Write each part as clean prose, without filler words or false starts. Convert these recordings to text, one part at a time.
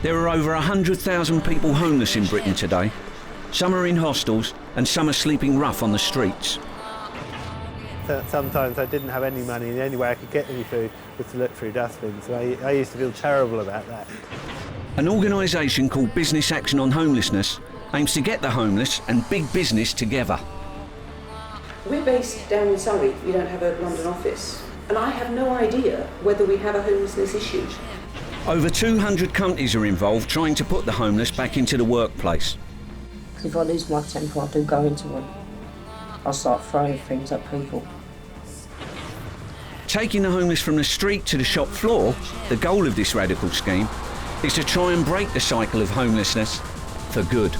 There are over 100,000 people homeless in Britain today. Some are in hostels and some are sleeping rough on the streets. Sometimes I didn't have any money and the only way I could get any food was to look through dustbins. So I used to feel terrible about that. An organisation called Business Action on Homelessness aims to get the homeless and big business together. We're based down in Surrey. We don't have a London office. And I have no idea whether we have a homelessness issue. Over 200 companies are involved trying to put the homeless back into the workplace. If I lose my temper, I do go into one. I'll start throwing things at people. Taking the homeless from the street to the shop floor, the goal of this radical scheme is to try and break the cycle of homelessness for good.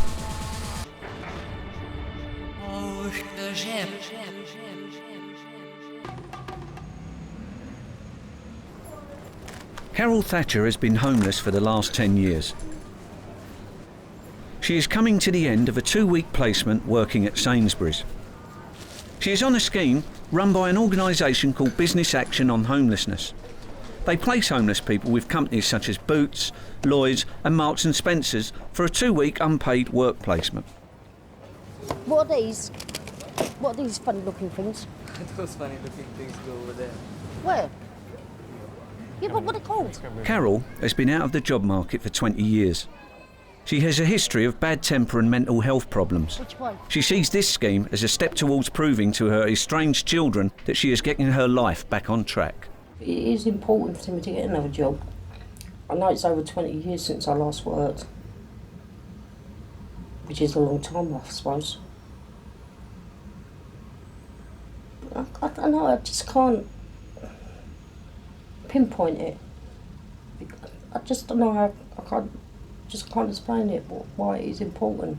Carol Thatcher has been homeless for the last 10 years. She is coming to the end of a 2-week placement working at Sainsbury's. She is on a scheme run by an organisation called Business Action on Homelessness. They place homeless people with companies such as Boots, Lloyds and Marks and Spencer's for a 2-week unpaid work placement. What are these? What are these funny-looking things? Those funny-looking things go over there. Where? Yeah, but what are they called? Carol has been out of the job market for 20 years. She has a history of bad temper and mental health problems. Which one? She sees this scheme as a step towards proving to her estranged children that she is getting her life back on track. It is important for me to get another job. I know it's over 20 years since I last worked, which is a long time, I suppose. I don't know, I just can't pinpoint it. I just don't know how, I can't explain it, why it is important.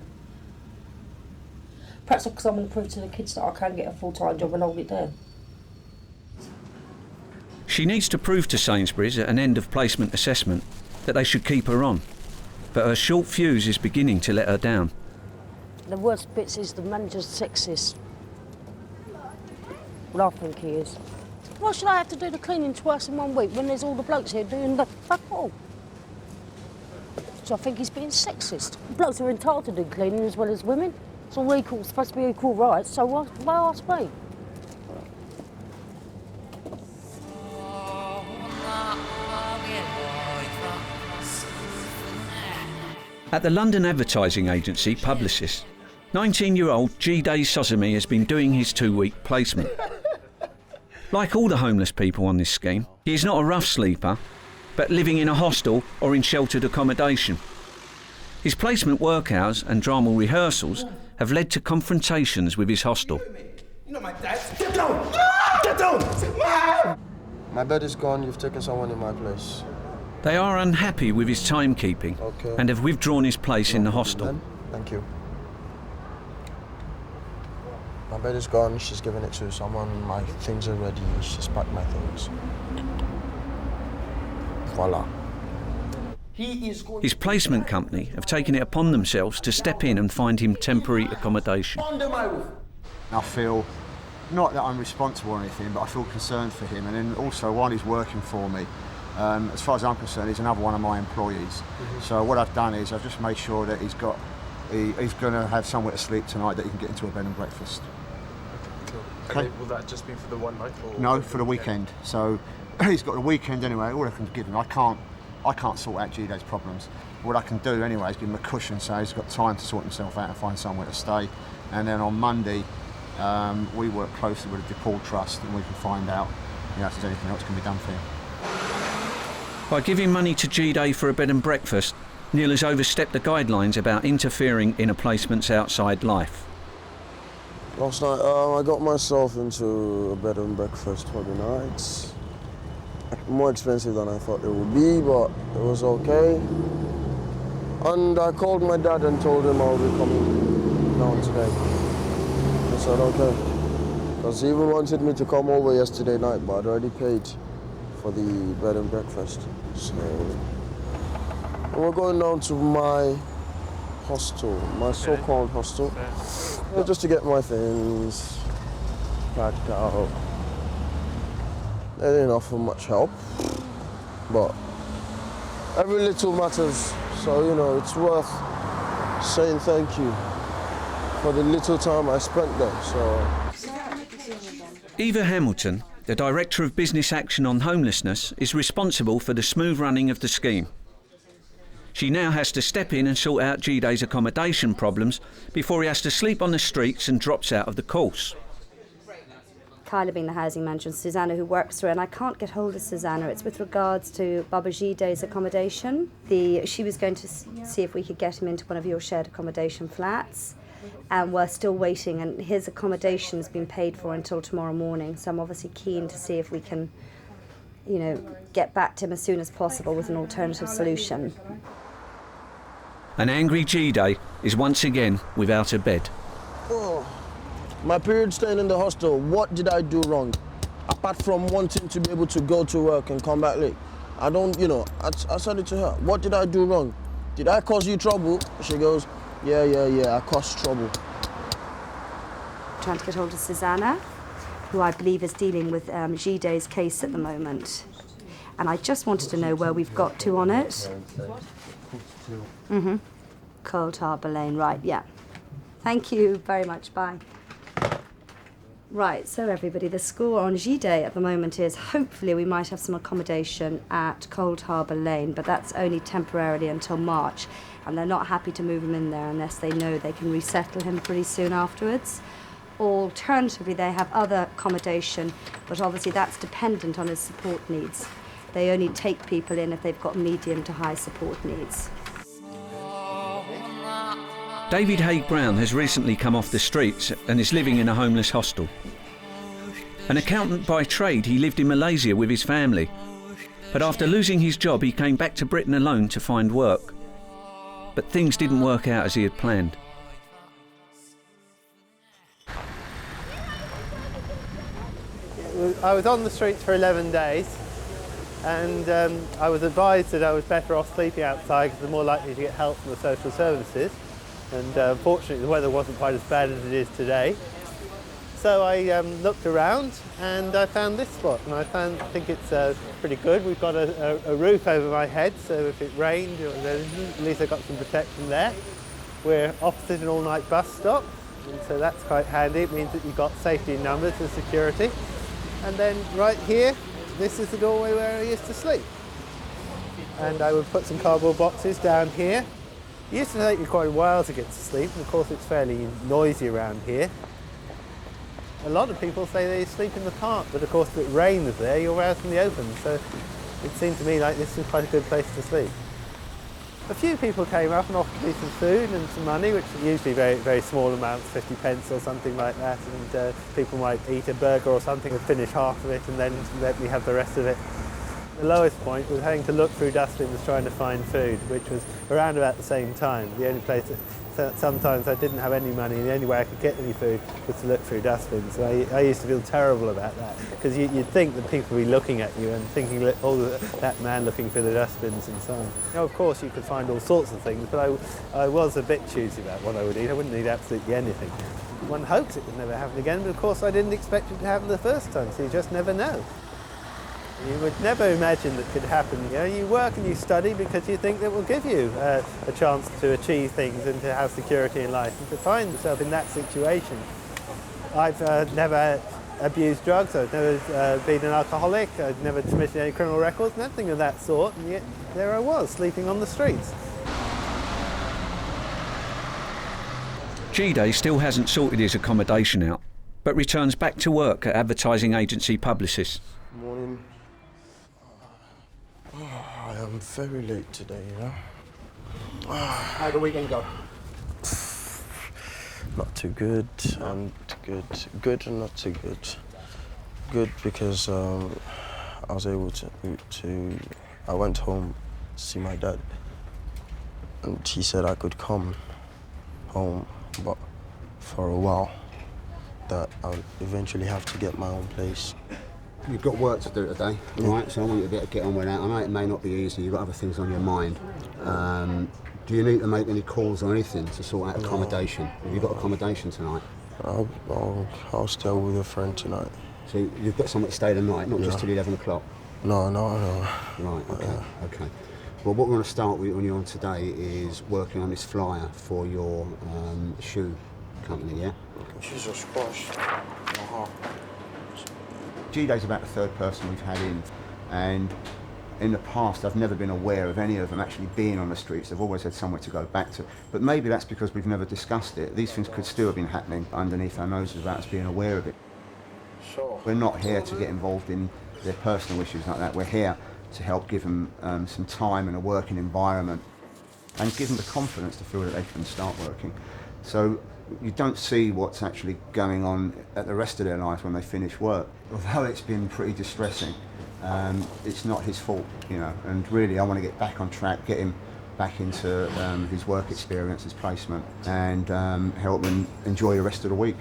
Perhaps because I'm going to prove to the kids that I can get a full-time job and hold it there. She needs to prove to Sainsbury's at an end-of-placement assessment that they should keep her on, but her short fuse is beginning to let her down. The worst bits is the manager's sexist. Well, I think he is. Why should I have to do the cleaning twice in 1 week when there's all the blokes here doing the fuck all? So I think he's being sexist. Blokes are entitled to do cleaning as well as women. It's all equal, supposed to be equal rights, so why ask me? At the London advertising agency Publicis, 19-year-old G-Day Sosami has been doing his 2-week placement. Like all the homeless people on this scheme, he is not a rough sleeper, but living in a hostel or in sheltered accommodation. His placement work hours and drama rehearsals have led to confrontations with his hostel. You know my dad. Get down! Get down! My bed is gone, you've taken someone in my place. They are unhappy with his timekeeping and have withdrawn his place in the hostel. Thank you. My bed is gone, she's given it to someone, my things are ready, she's packed my things. Voila. His placement company have taken it upon themselves to step in and find him temporary accommodation. I feel, not that I'm responsible or anything, but I feel concerned for him, and then also while he's working for me, as far as I'm concerned, he's another one of my employees. So what I've done is I've just made sure that he's going to have somewhere to sleep tonight, that he can get into a bed and breakfast. Okay. Will that just be for the one night? Or no, for the weekend. So he's got the weekend anyway. All I can give him, I can't sort out G-Day's problems. What I can do anyway is give him a cushion, so he's got time to sort himself out and find somewhere to stay. And then on Monday, we work closely with the DePaul Trust, and we can find out, if there's anything else can be done for him. By giving money to G-Day for a bed and breakfast, Neil has overstepped the guidelines about interfering in a placement's outside life. Last night, I got myself into a bed and breakfast for the night. More expensive than I thought it would be, but it was okay. And I called my dad and told him I'll be coming down today. I said okay. Because he even wanted me to come over yesterday night, but I'd already paid for the bed and breakfast. So we're going down to my hostel, my so-called hostel, just to get my things packed out. They didn't offer much help, but Every little matters, so you know, it's worth saying thank you for the little time I spent there. So. Eva Hamilton, the Director of Business Action on Homelessness, is responsible for the smooth running of the scheme. She now has to step in and sort out G-Day's accommodation problems before he has to sleep on the streets and drops out of the course. Kyla being the housing manager and Susanna who works through, and I can't get hold of Susanna. It's with regards to Baba G-Day's accommodation. She was going to see if we could get him into one of your shared accommodation flats, and we're still waiting, and his accommodation has been paid for until tomorrow morning, so I'm obviously keen to see if we can, you know, get back to him as soon as possible with an alternative solution. An angry G-Day is once again without a bed. Oh, my period staying in the hostel, what did I do wrong? Apart from wanting to be able to go to work and come back late. I don't, you know, I said it to her. What did I do wrong? Did I cause you trouble? She goes, yeah, I caused trouble. Trying to get hold of Susanna, who I believe is dealing with G-Day's case at the moment. And I just wanted to know where we've got to on it. Cold Harbour Lane, right, yeah. Thank you very much, bye. Right, so everybody, the score on G-Day at the moment is hopefully we might have some accommodation at Cold Harbour Lane, but that's only temporarily until March, and they're not happy to move him in there unless they know they can resettle him pretty soon afterwards. Alternatively, they have other accommodation, but obviously that's dependent on his support needs. They only take people in if they've got medium to high support needs. David Haig-Brown has recently come off the streets and is living in a homeless hostel. An accountant by trade, he lived in Malaysia with his family. But after losing his job, he came back to Britain alone to find work. But things didn't work out as he had planned. I was on the streets for 11 days, and I was advised that I was better off sleeping outside because I'm more likely to get help from the social services. And fortunately the weather wasn't quite as bad as it is today. So I looked around and I found this spot, and I think it's pretty good. We've got a roof over my head, so if it rained, at least I got some protection there. We're opposite an all-night bus stop, and so that's quite handy. It means that you've got safety in numbers and security. And then right here, this is the doorway where I used to sleep. And I would put some cardboard boxes down here. It used to take me quite a while to get to sleep, and of course it's fairly noisy around here. A lot of people say they sleep in the park, but of course if it rains there, you're out in the open, so it seemed to me like this was quite a good place to sleep. A few people came up and offered me some food and some money, which are usually very, very small amounts, 50 pence or something like that, and people might eat a burger or something and finish half of it and then let me have the rest of it. The lowest point was having to look through dustbins trying to find food, which was around about the same time. The only place that sometimes I didn't have any money, and the only way I could get any food was to look through dustbins. So I used to feel terrible about that, because you'd think that people would be looking at you and thinking, oh, that man looking through the dustbins and so on. Now, of course, you could find all sorts of things, but I was a bit choosy about what I would eat. I wouldn't eat absolutely anything. One hopes it would never happen again, but of course I didn't expect it to happen the first time, so you just never know. You would never imagine that could happen. You know, you work and you study because you think that will give you a chance to achieve things and to have security in life. And to find yourself in that situation. I've never abused drugs, I've never been an alcoholic, I've never committed any criminal records, nothing of that sort, and yet there I was, sleeping on the streets. G-Day still hasn't sorted his accommodation out, but returns back to work at advertising agency Publicis. Morning. I am very late today, you know. How'd the weekend go? Not too good, and good. Good and not too good. Good because I was able to. I went home to see my dad, and he said I could come home, but for a while, that I'll eventually have to get my own place. You've got work to do today, right? So I want you to get on with that. I know it may not be easy, you've got other things on your mind. Do you need to make any calls or anything to sort out accommodation? Have you got accommodation tonight? I'll stay with a friend tonight. So you've got somewhere to stay tonight, not just till 11 o'clock? No. Right, okay, okay. Well, what we're going to start with on you on today is working on this flyer for your shoe company, yeah? Jesus Christ. Uh-huh. G-Day's about the third person we've had in, and in the past I've never been aware of any of them actually being on the streets. They've always had somewhere to go back to. But maybe that's because we've never discussed it. These things could still have been happening underneath our noses without us being aware of it. Sure. We're not here to get involved in their personal issues like that. We're here to help give them some time and a working environment and give them the confidence to feel that they can start working. So you don't see what's actually going on at the rest of their life when they finish work. Although it's been pretty distressing, it's not his fault, you know, and really I want to get back on track, get him back into his work experience, his placement, and help him enjoy the rest of the week.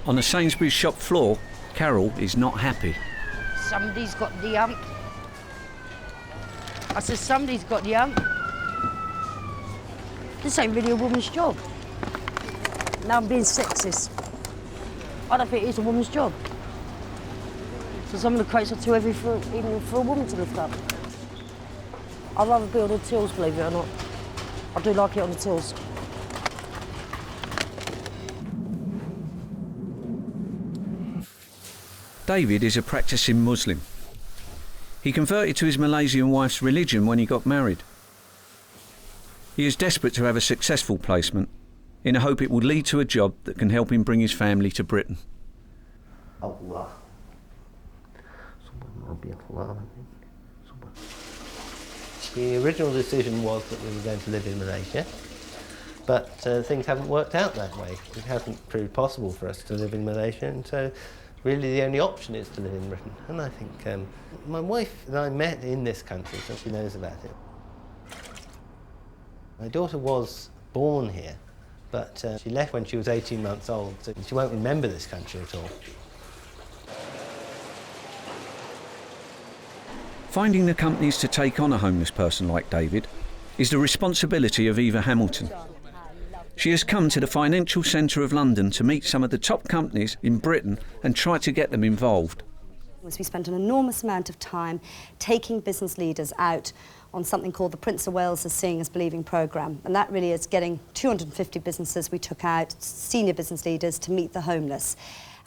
On the Sainsbury's shop floor, Carol is not happy. Somebody's got the hump. I said, somebody's got the hump. This ain't really a woman's job. Now I'm being sexist. I don't think it's a woman's job. So some of the crates are too heavy even for a woman to lift up. I'd rather be on the tills, believe it or not. I do like it on the tills. David is a practicing Muslim. He converted to his Malaysian wife's religion when he got married. He is desperate to have a successful placement, in the hope it will lead to a job that can help him bring his family to Britain. Allah. The original decision was that we were going to live in Malaysia, but things haven't worked out that way. It hasn't proved possible for us to live in Malaysia, and so really the only option is to live in Britain. And I think my wife and I met in this country, so she knows about it. My daughter was born here, but she left when she was 18 months old, so she won't remember this country at all. Finding the companies to take on a homeless person like David is the responsibility of Eva Hamilton. She has come to the financial centre of London to meet some of the top companies in Britain and try to get them involved. We spent an enormous amount of time taking business leaders out on something called the Prince of Wales' Seeing as Believing programme, and that really is getting 250 businesses we took out, senior business leaders, to meet the homeless.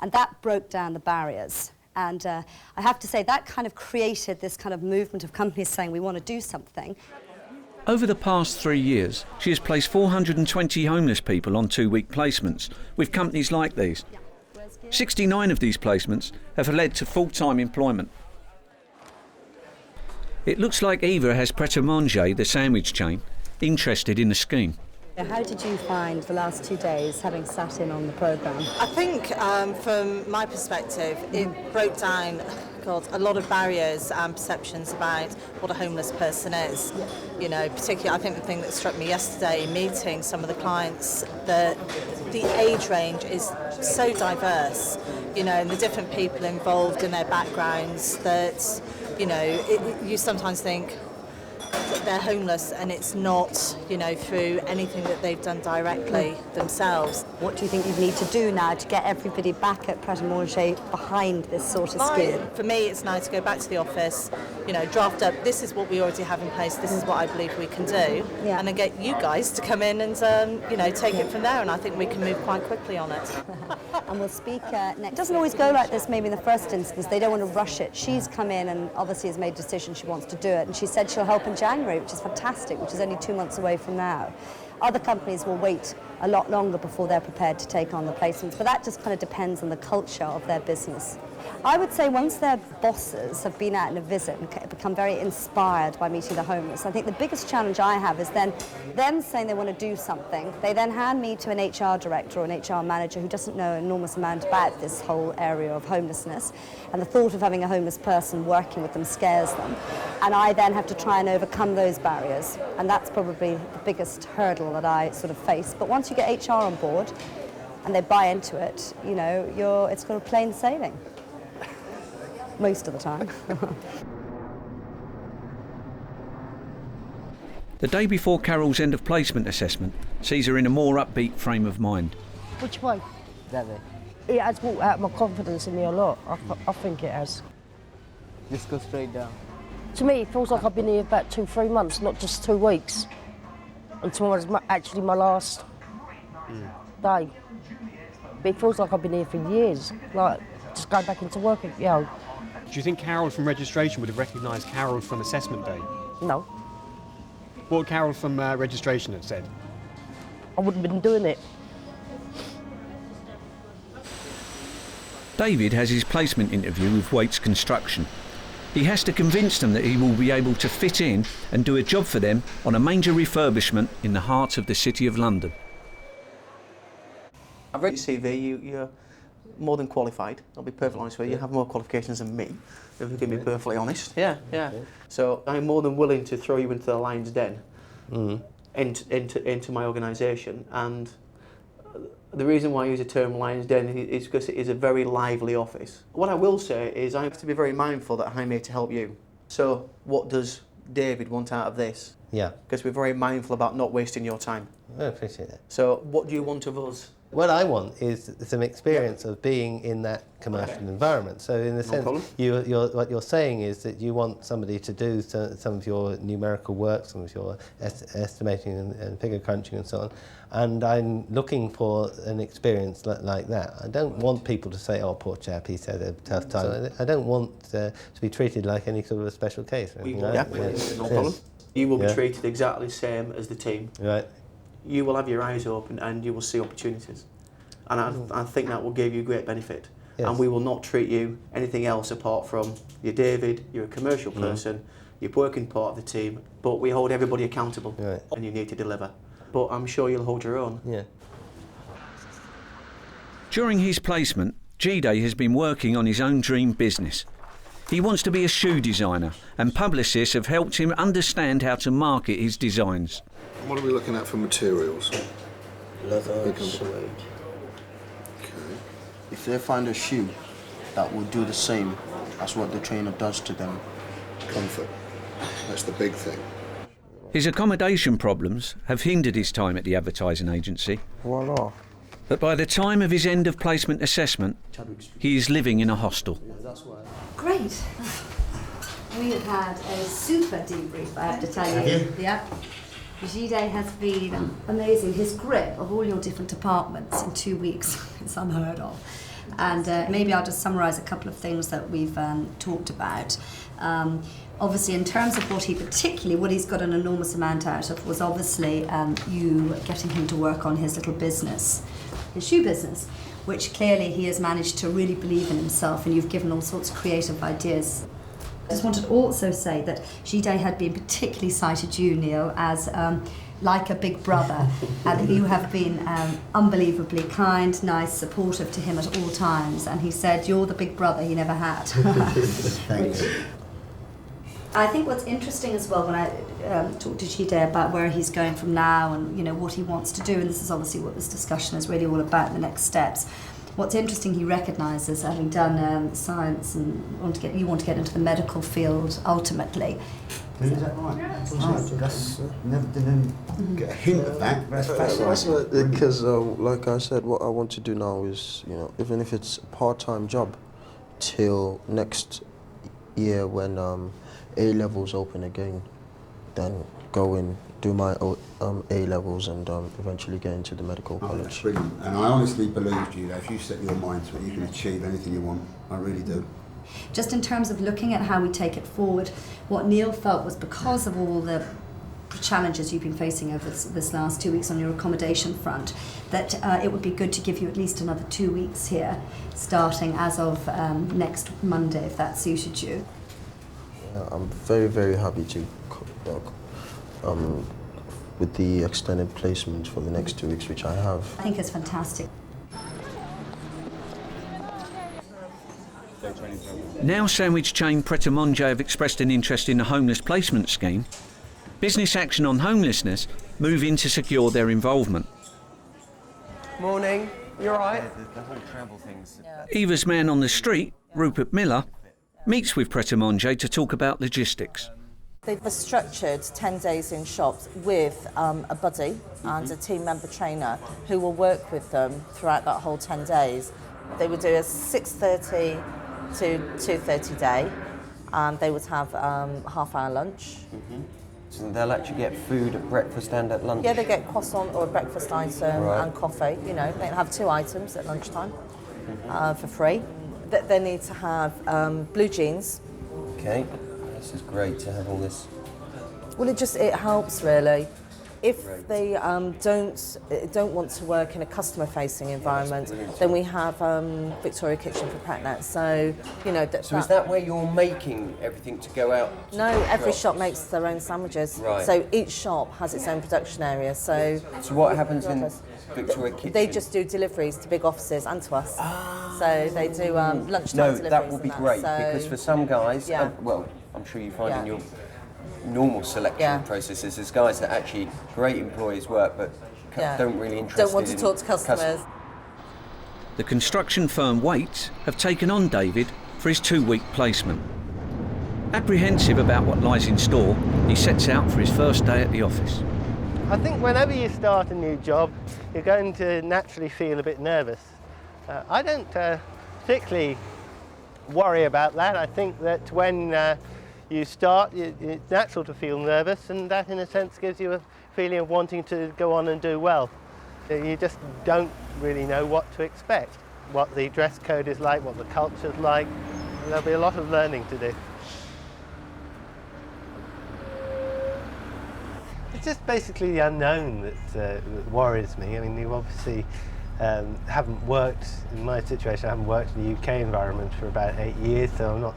And that broke down the barriers. And I have to say, that kind of created this kind of movement of companies saying we want to do something. Over the past 3 years, she has placed 420 homeless people on 2-week placements with companies like these. 69 of these placements have led to full-time employment. It looks like Eva has Pret-a-Manger, the sandwich chain, interested in the scheme. How did you find the last 2 days having sat in on the programme? I think from my perspective it broke down a lot of barriers and perceptions about what a homeless person is. You know, particularly I think the thing that struck me yesterday meeting some of the clients, the age range is so diverse, you know, and the different people involved in their backgrounds that, you know, you sometimes think that they're homeless and it's not, you know, through anything that they've done directly themselves. What do you think you need to do now to get everybody back at Pret-a-Manger behind this sort of scheme? For me, it's now to go back to the office, you know, draft up, this is what we already have in place, this is what I believe we can do, and then get you guys to come in and, you know, take it from there, and I think we can move quite quickly on it. And we'll speak next. It doesn't always go like this maybe in the first instance. They don't want to rush it. She's come in and obviously has made a decision she wants to do it, and she said she'll help in January, which is fantastic, which is only 2 months away from now. Other companies will wait a lot longer before they're prepared to take on the placements, but that just kind of depends on the culture of their business. I would say once their bosses have been out on a visit and become very inspired by meeting the homeless, I think the biggest challenge I have is then them saying they want to do something. They then hand me to an HR director or an HR manager who doesn't know an enormous amount about this whole area of homelessness, and the thought of having a homeless person working with them scares them. And I then have to try and overcome those barriers, and that's probably the biggest hurdle that I sort of face. But once you get HR on board and they buy into it, you know, it's kind of plain sailing. Most of the time. The day before Carol's end of placement assessment sees her in a more upbeat frame of mind. Which way? That way. It has brought out my confidence in me a lot. I think it has. Just go straight down. To me, it feels like I've been here about 2-3 months, not just 2 weeks. And tomorrow's actually my last day. But it feels like I've been here for years, like just going back into work, you know. Do you think Carol from registration would have recognised Carol from assessment day? No. What would Carol from registration have said? I wouldn't have been doing it. David has his placement interview with Waits Construction. He has to convince them that he will be able to fit in and do a job for them on a major refurbishment in the heart of the City of London. I've read your CV, you're more than qualified. I'll be perfectly honest with you. You have more qualifications than me, if we can be perfectly honest. Yeah. So I'm more than willing to throw you into the lion's den, into my organisation. And the reason why I use the term lion's den is because it is a very lively office. What I will say is I have to be very mindful that I'm here to help you. So what does David want out of this? Yeah. Because we're very mindful about not wasting your time. I appreciate that. So what do you want of us? What I want is some experience of being in that commercial environment. So in a sense, what you're saying is that you want somebody to do some of your numerical work, some of your estimating and figure crunching and so on. And I'm looking for an experience like that. I don't want people to say, oh, poor chap, he's had a tough time. I don't want to be treated like any sort of a special case. Or anything, No problem. You will be treated exactly the same as the team. Right. You will have your eyes open and you will see opportunities. And I think that will give you great benefit. Yes. And we will not treat you anything else apart from you're David, you're a commercial person, you're working part of the team, but we hold everybody accountable and you need to deliver. But I'm sure you'll hold your own. Yeah. During his placement, G-Day has been working on his own dream business. He wants to be a shoe designer, and publicists have helped him understand how to market his designs. What are we looking at for materials? Leather, suede. Okay. If they find a shoe that will do the same as what the trainer does to them. Comfort. That's the big thing. His accommodation problems have hindered his time at the advertising agency. Voila. But by the time of his end of placement assessment, he is living in a hostel. Great. We have had a super debrief, I have to tell you. Yeah. G-Day has been amazing. His grip of all your different departments in 2 weeks is unheard of. And maybe I'll just summarise a couple of things that we've talked about. Obviously, in terms of what he's got an enormous amount out of was obviously you getting him to work on his little business, his shoe business, which clearly he has managed to really believe in himself, and you've given all sorts of creative ideas. I just wanted to also say that G-Day had been particularly cited you, Neil, as like a big brother, and you have been unbelievably kind, nice, supportive to him at all times, and he said you're the big brother he never had. Thank you. I think what's interesting as well when I talked to G-Day about where he's going from now and what he wants to do, and this is obviously what this discussion is really all about, the next steps. What's interesting, he recognises, having done science and you want to get into the medical field ultimately. Is that right? That's never didn't get a hint of that. That's fascinating. Because, like I said, what I want to do now is, even if it's a part-time job, till next year when A-levels open again, then go in, do my A-levels and eventually get into the medical college. That's brilliant. And I honestly believe you that if you set your mind to it, you can achieve anything you want. I really do. Just in terms of looking at how we take it forward, what Neil felt was because of all the challenges you've been facing over this last 2 weeks on your accommodation front, that it would be good to give you at least another 2 weeks here, starting as of next Monday, if that suited you. Yeah, I'm very, very happy to with the extended placement for the next 2 weeks, which I have. I think it's fantastic. Now sandwich chain Pret a Manger have expressed an interest in the homeless placement scheme, Business Action on Homelessness move in to secure their involvement. Morning, you alright? The whole travel thing's... Eva's man on the street, Rupert Miller, meets with Pret a Manger to talk about logistics. They've structured 10 days in shops with a buddy and a team member trainer who will work with them throughout that whole 10 days. They would do a 6:30 to 2:30 day, and they would have half-hour lunch. So they'll actually get food at breakfast and at lunch? Yeah, they get croissant or a breakfast item Right. and coffee. You know, they have 2 items at lunchtime for free. They need to have blue jeans. Okay, this is great to have all this. Well, it helps really. If they don't want to work in a customer-facing environment, then we have Victoria Kitchen for pregnant. So, you know. So is that where you're making everything to go out? No, every shop makes their own sandwiches. Right. So each shop has its own production area. So what happens in Victoria Kitchen? They just do deliveries to big offices and to us. So they do lunchtime deliveries. No, that would be and great, so, because for some guys, yeah. well, I'm sure you find in your normal selection processes, there's guys that actually great employees work but don't really interested don't want to talk to customers. The construction firm Waite have taken on David for his 2-week placement. Apprehensive about what lies in store, he sets out for his first day at the office. I think whenever you start a new job, you're going to naturally feel a bit nervous. I don't particularly worry about that. I think that when you start, it's natural to feel nervous, and that in a sense gives you a feeling of wanting to go on and do well. You just don't really know what to expect, what the dress code is like, what the culture's like. There'll be a lot of learning to do. It's just basically the unknown that worries me. I mean, you obviously haven't worked, in my situation, I haven't worked in the UK environment for about 8 years, so I'm not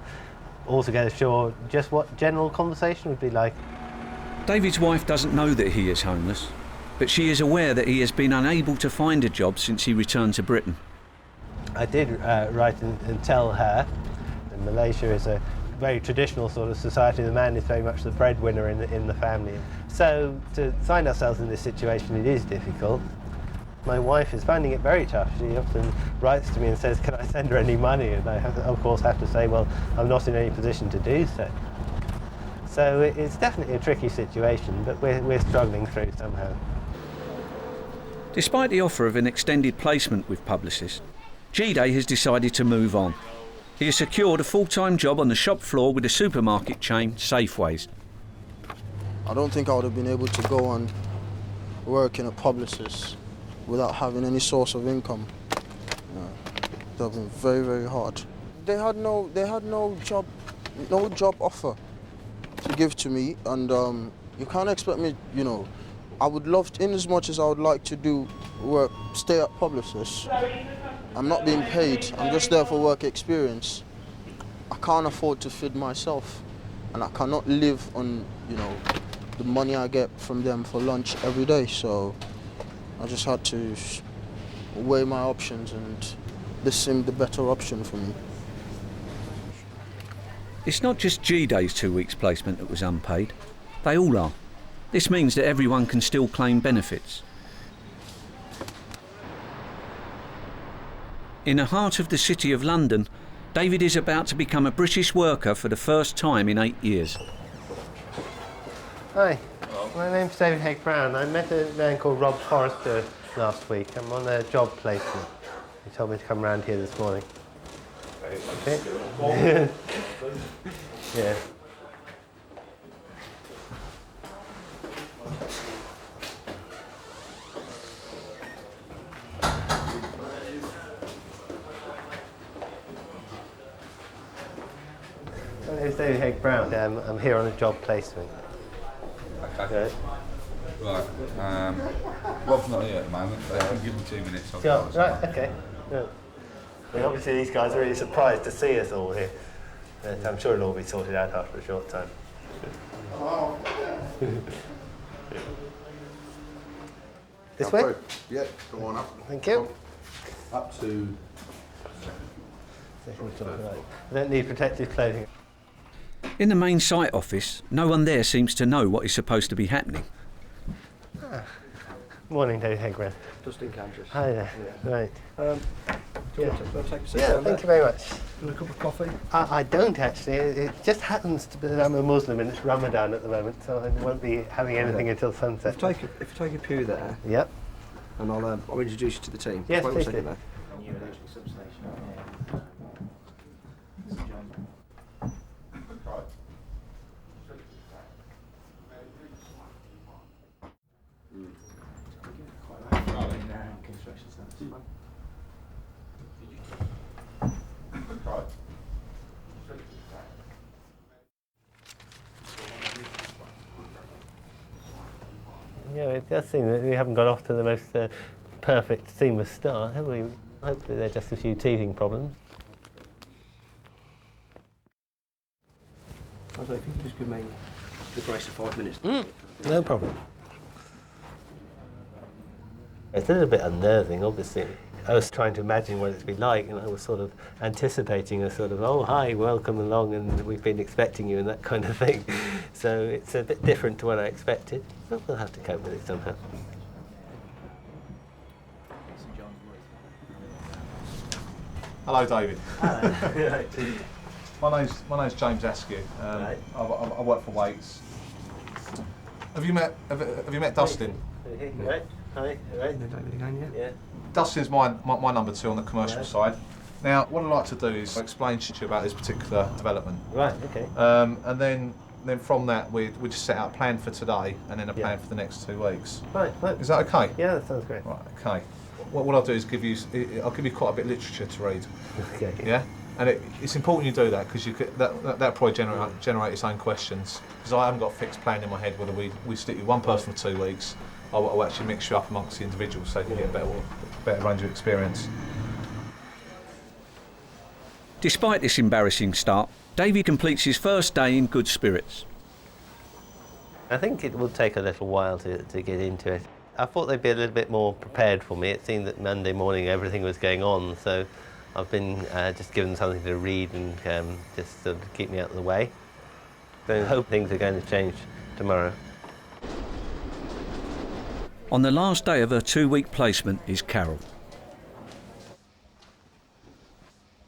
altogether sure just what general conversation would be like. David's wife doesn't know that he is homeless, but she is aware that he has been unable to find a job since he returned to Britain. I did write and tell her that Malaysia is a very traditional sort of society. The man is very much the breadwinner in the family. So to find ourselves in this situation, it is difficult. My wife is finding it very tough. She often writes to me and says, can I send her any money? And I, of course, have to say, well, I'm not in any position to do so. So it's definitely a tricky situation, but we're struggling through somehow. Despite the offer of an extended placement with Publicis, G-Day has decided to move on. He has secured a full-time job on the shop floor with the supermarket chain Safeways. I don't think I would have been able to go and work in a Publicis without having any source of income. It would have been very, very hard. They had no job offer to give to me, and you can't expect me, you know, I would love to, in as much as I would like to do work, stay at Publicis, I'm not being paid, I'm just there for work experience. I can't afford to feed myself, and I cannot live on, you know, the money I get from them for lunch every day, so I just had to weigh my options, and this seemed the better option for me. It's not just G-Day's 2 weeks placement that was unpaid. They all are. This means that everyone can still claim benefits. In the heart of the City of London, David is about to become a British worker for the first time in 8 years. Hi, my name's David Hegg-Brown. I met a man called Rob Forrester last week. I'm on a job placement. He told me to come round here this morning. Okay. Yeah. My name's David Hegg-Brown. I'm here on a job placement. Okay. Right. Rob's not here at the moment, but I can give him 2 minutes. Right, okay. Yeah. I mean, obviously these guys are really surprised to see us all here. But I'm sure it'll all be sorted out after a short time. This way? Yeah, go on up. Thank you. Up to... I don't need protective clothing. In the main site office, no one there seems to know what is supposed to be happening. Morning, David Hegg-Brown. Dustin Cantris. Hi there. Yeah. Right. Do you want to take a seat? Yeah, thank you very much. Want a cup of coffee? I don't actually. It just happens to be that I'm a Muslim and it's Ramadan at the moment, so I won't be having anything until sunset. If you take a pew there. Yep. And I'll introduce you to the team. Yes, Wait please 1 second do. new electric substation in St John's. Construction standards. Yeah, it does seem that we haven't got off to the most perfect, seamless start, have we? Hopefully they're just a few teething problems. Although if you could just give me the grace of 5 minutes. No problem. It's a little bit unnerving, obviously. I was trying to imagine what it'd be like, and I was sort of anticipating a sort of, oh, hi, welcome along, and we've been expecting you, and that kind of thing. So it's a bit different to what I expected, but we'll have to cope with it somehow. Hello, David. Hello. my name's James Askew. Right. I work for Waits. Have you met Dustin? Right. Hi. Right. Yeah. Dustin's my number 2 on the commercial side. Now, what I'd like to do is explain to you about this particular development. Right. Okay. And then from that, we just set out a plan for today, and then a plan for the next 2 weeks. Right. Is that okay? Yeah, that sounds great. Right. Okay. What I'll do is I'll give you quite a bit of literature to read. Okay. Yeah. And it's important you do that, because that probably generate its own questions. Because I haven't got a fixed plan in my head whether we stick with one person for 2 weeks. I'll actually mix you up amongst the individuals so you can get a better range of experience. Despite this embarrassing start, David completes his first day in good spirits. I think it will take a little while to get into it. I thought they'd be a little bit more prepared for me. It seemed that Monday morning everything was going on, so I've been just given something to read and just sort of keep me out of the way. So I hope things are going to change tomorrow. On the last day of her 2-week placement is Carol.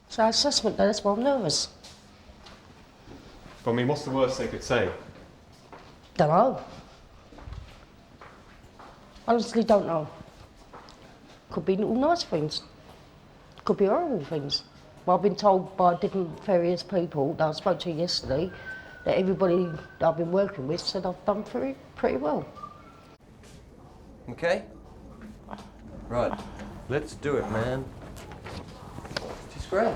So assessment day, that's why I'm nervous. But I mean, what's the worst they could say? Don't know. Honestly, don't know. Could be little nice things. Could be horrible things. Well, I've been told by various people that I spoke to yesterday that everybody that I've been working with said I've done pretty well. Okay? Right. Let's do it, man. It's great.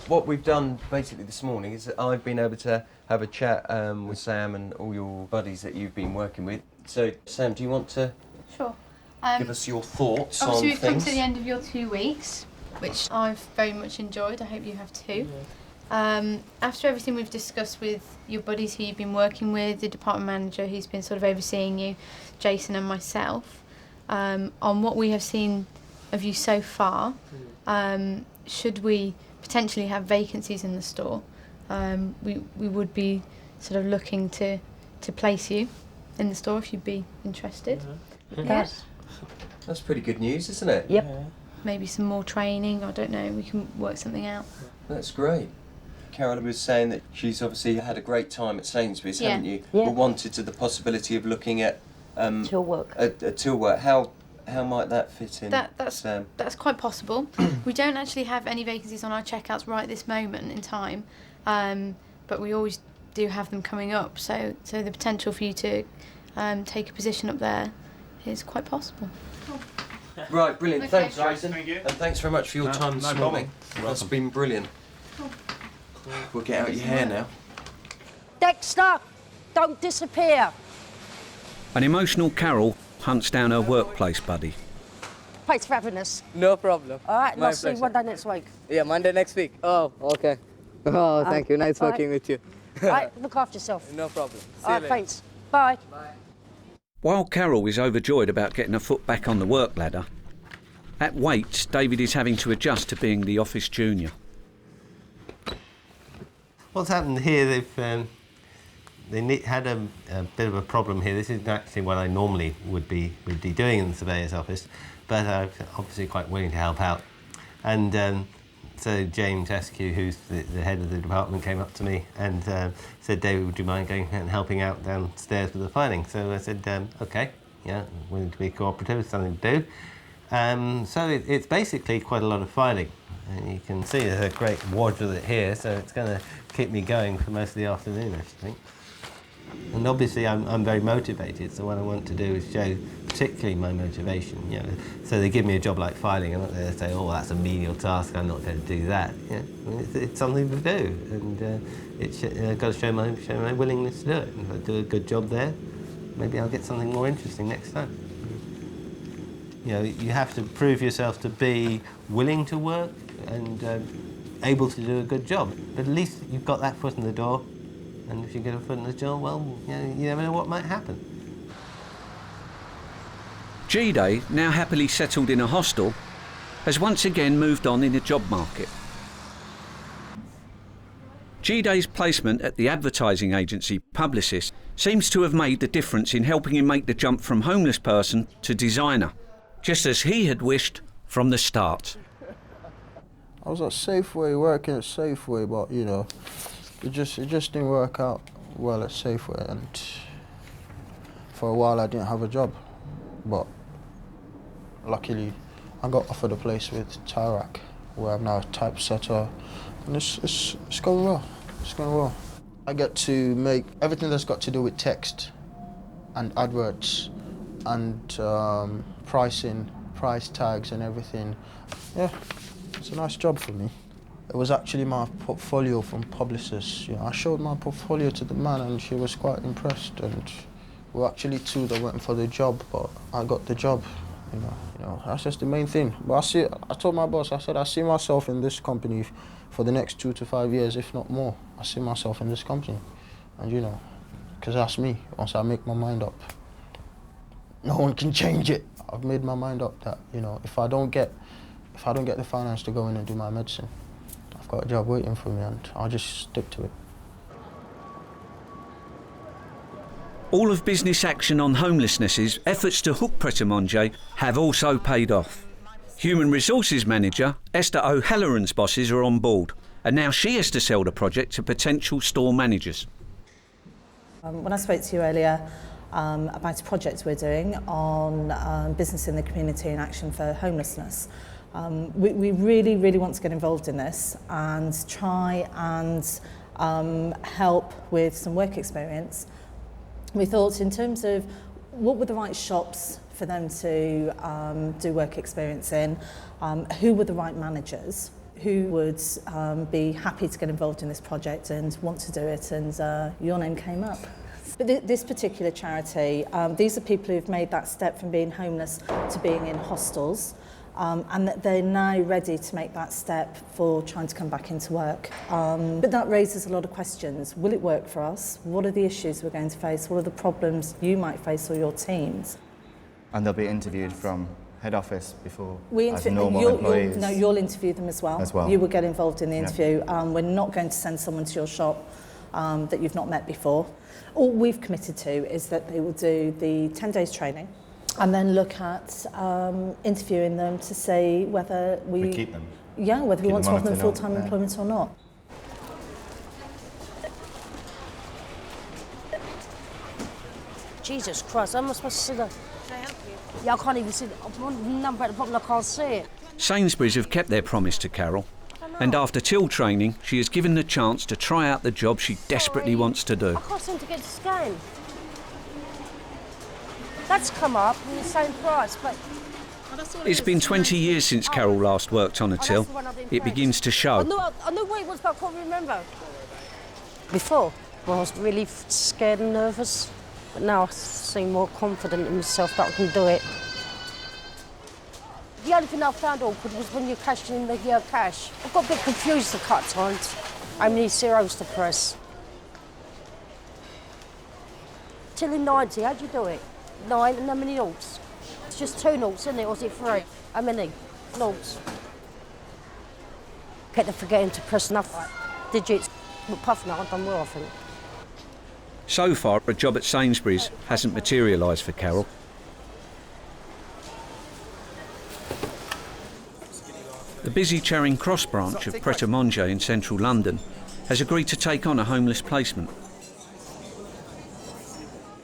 What we've done basically this morning is that I've been able to have a chat with Sam and all your buddies that you've been working with. So, Sam, do you want to Sure. give us your thoughts on obviously, things? we've come to the end of your 2 weeks, which I've very much enjoyed. I hope you have too. After everything we've discussed with your buddies who you've been working with, the department manager who's been sort of overseeing you, Jason and myself, on what we have seen of you so far, should we potentially have vacancies in the store, we would be sort of looking to place you in the store if you'd be interested. Yes. That's pretty good news, isn't it? Yep. Maybe some more training, I don't know, we can work something out. That's great. Carol was saying that she's obviously had a great time at Sainsbury's, Yeah. haven't you? Yeah. But wanted to the possibility of looking at Till work. Till work. How might that fit in, Sam? That's quite possible. We don't actually have any vacancies on our checkouts right this moment in time, but we always do have them coming up. So the potential for you to take a position up there is quite possible. Right, brilliant. Okay. Thanks, Jason. Thank you. And thanks very much for your time this morning. That's been brilliant. We'll get out your hair now. Dexter, don't disappear. An emotional Carol hunts down her workplace buddy. Thanks for having us. No problem. All right, and My I'll see you pleasure. one day next week. Yeah, Monday next week. Oh, okay. Oh, thank you. Nice Bye. working with you. All right, look after yourself. No problem. See All you right, later. thanks. Bye. While Carol is overjoyed about getting her foot back on the work ladder, at Waits, David is having to adjust to being the office junior. What's happened here, they've had a bit of a problem here. This isn't actually what I normally would be doing in the surveyor's office, but I'm obviously quite willing to help out. And so James Askew, who's the head of the department, came up to me and said, David, would you mind going and helping out downstairs with the filing? So I said, okay, Yeah, willing to be cooperative is something to do. So it's basically quite a lot of filing. And you can see there's a great wad with it here, so it's going to keep me going for most of the afternoon, I think. And obviously I'm very motivated, so what I want to do is show particularly my motivation. You know, so they give me a job like filing, I'm not going to say, oh, that's a menial task, I'm not going to do that. Yeah, I mean, it's something to do, and I've got to show my willingness to do it. And if I do a good job there, maybe I'll get something more interesting next time. You know, you have to prove yourself to be willing to work and able to do a good job. But at least you've got that foot in the door. And if you get a foot in the door, well, you never know what might happen. G-Day, now happily settled in a hostel, has once again moved on in the job market. G-Day's placement at the advertising agency Publicist seems to have made the difference in helping him make the jump from homeless person to designer, just as he had wished from the start. I was at Safeway, working at Safeway, but you know, it just didn't work out well at Safeway, and for a while I didn't have a job. But luckily, I got offered a place with Tyrac, where I'm now a typesetter, and it's going well. It's going well. I get to make everything that's got to do with text, and adverts, and pricing, price tags, and everything. Yeah, it's a nice job for me. It was actually my portfolio from Publicist. You know, I showed my portfolio to the man and she was quite impressed, and we were actually two that went for the job, but I got the job. You know, that's just the main thing. But I told my boss, I said, I see myself in this company for the next 2 to 5 years, if not more. I see myself in this company. And you know, because that's me, once I make my mind up, no one can change it. I've made my mind up that, you know, if I don't get the finance to go in and do my medicine, I've got a job waiting for me and I'll just stick to it. All of Business Action on Homelessness's efforts to hook Pret a Manger have also paid off. Human Resources Manager Esther O'Halloran's bosses are on board, and now she has to sell the project to potential store managers. When I spoke to you earlier about a project we're doing on business in the community in action for homelessness, we really want to get involved in this and try and help with some work experience. We thought in terms of what were the right shops for them to do work experience in, who were the right managers, who would be happy to get involved in this project and want to do it, and your name came up. But this particular charity, these are people who've made that step from being homeless to being in hostels, and that they're now ready to make that step for trying to come back into work. But that raises a lot of questions. Will it work for us? What are the issues we're going to face? What are the problems you might face or your teams? And they'll be interviewed from head office before as normal employees. You'll interview them as well. You will get involved in the interview. We're not going to send someone to your shop that you've not met before. All we've committed to is that they will do the 10 days training and then look at interviewing them to see whether we keep them. Yeah, whether we want to offer them full-time employment or not. Jesus Christ, how am I supposed to see that? Can I help you? Yeah, I can't even see it. I'm number at the bottom, I can't see it. Sainsbury's have kept their promise to Carol, and after till training, she is given the chance to try out the job she desperately wants to do. I can't seem to get the scan. That's come up in the same price, but... It's been 20 years since Carol last worked on a till. It begins to show. I knew what it was, but I can't remember. Before, I was really scared and nervous, but now I seem more confident in myself that I can do it. The only thing I found awkward was when you're cashing in the cash. I got a bit confused a couple of times. How many zeros to press? Till in 90, how'd you do it? 9 and how many noughts? It's just 2 noughts, isn't it, or is it 3? How many noughts? Kept forgetting to press enough digits. But apart from that, I've done well, I think. So far, a job at Sainsbury's hasn't materialised for Carol. The busy Charing Cross branch of Pret a Manger in central London has agreed to take on a homeless placement.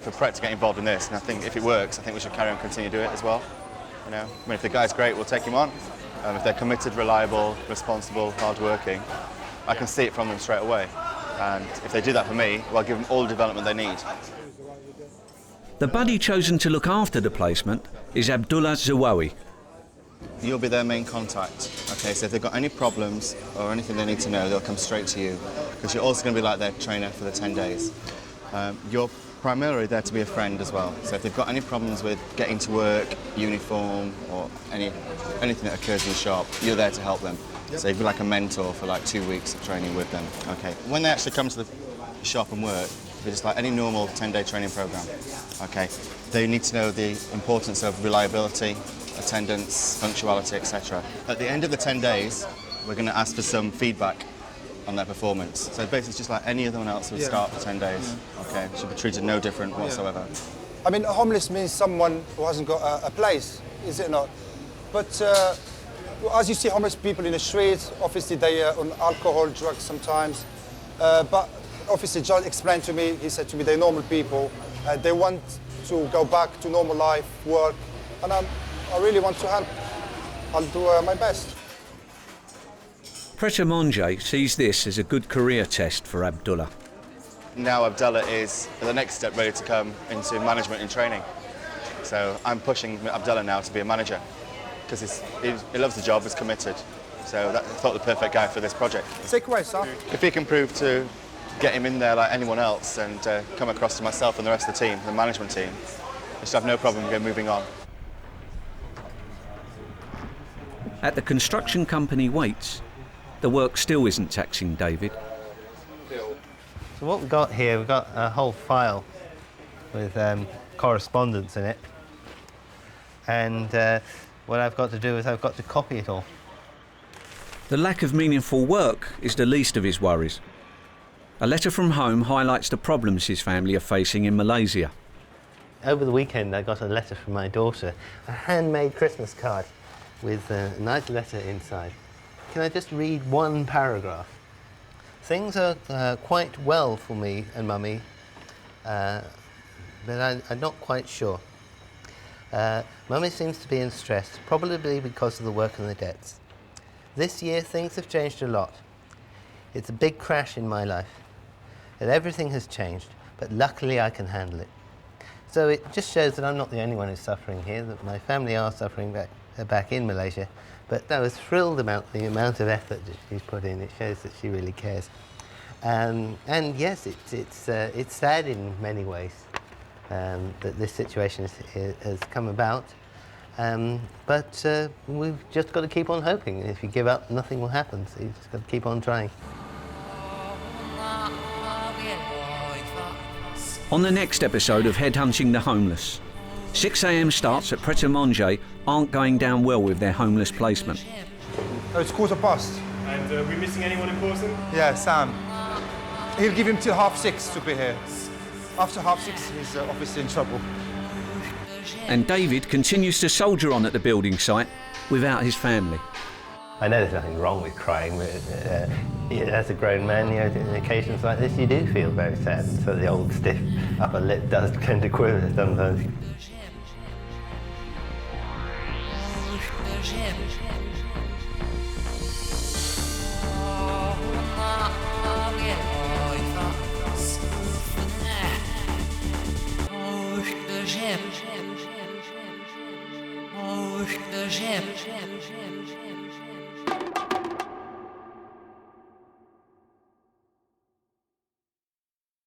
for Pret to get involved in this, and I think if it works, I think we should carry on, continue to do it as well. You know, I mean, if the guy's great, we'll take him on. If they're committed, reliable, responsible, hard-working, I can see it from them straight away. And if they do that for me, well, I'll give them all the development they need. The buddy chosen to look after the placement is Abdullah Zawawi. You'll be their main contact. Okay, so if they've got any problems or anything they need to know, they'll come straight to you, because you're also going to be like their trainer for the 10 days. You're primarily there to be a friend as well. So if they've got any problems with getting to work, uniform, or anything that occurs in the shop, you're there to help them. So you'd be like a mentor for like 2 weeks of training with them. Okay. When they actually come to the shop and work, it's just like any normal 10-day training program. Okay. They need to know the importance of reliability, attendance, punctuality, etc. At the end of the 10 days, we're going to ask for some feedback on their performance. So basically it's just like any other one else would start for 10 days. Okay. Should be treated no different whatsoever. I mean, homeless means someone who hasn't got a place, is it not? But as you see homeless people in the streets, obviously they are on alcohol, drugs sometimes. But obviously John explained to me, he said to me, they're normal people. They want to go back to normal life, work, and I really want to help. I'll do my best. Pret a Manger sees this as a good career test for Abdullah. Now Abdullah is the next step ready to come into management and training. So I'm pushing Abdullah now to be a manager, because he loves the job, he's committed. So I thought the perfect guy for this project. Take away, sir. If he can prove to get him in there like anyone else and come across to myself and the rest of the team, the management team, I should have no problem moving on. At the construction company Waits, the work still isn't taxing David. So what we've got here, we've got a whole file with correspondence in it. And what I've got to do is I've got to copy it all. The lack of meaningful work is the least of his worries. A letter from home highlights the problems his family are facing in Malaysia. Over the weekend I got a letter from my daughter, a handmade Christmas card with a nice letter inside. Can I just read one paragraph? Things are quite well for me and Mummy, but I'm not quite sure. Mummy seems to be in stress, probably because of the work and the debts. This year things have changed a lot. It's a big crash in my life, and everything has changed, but luckily I can handle it. So it just shows that I'm not the only one who's suffering here, that my family are suffering back in Malaysia, but I was thrilled about the amount of effort that she's put in. It shows that she really cares. And yes, it's sad in many ways that this situation has come about. But we've just got to keep on hoping. If you give up, nothing will happen. So you've just got to keep on trying. On the next episode of Headhunting the Homeless, 6 a.m. starts at Pret a Manger aren't going down well with their homeless placement. Oh, it's 1:15. And are we missing anyone important? Yeah, Sam. He'll give him till 6:30 to be here. After 6:30, he's obviously in trouble. And David continues to soldier on at the building site without his family. I know there's nothing wrong with crying, but as a grown man, you know, in occasions like this, you do feel very sad. So the old stiff upper lip does tend to quiver sometimes. The ship.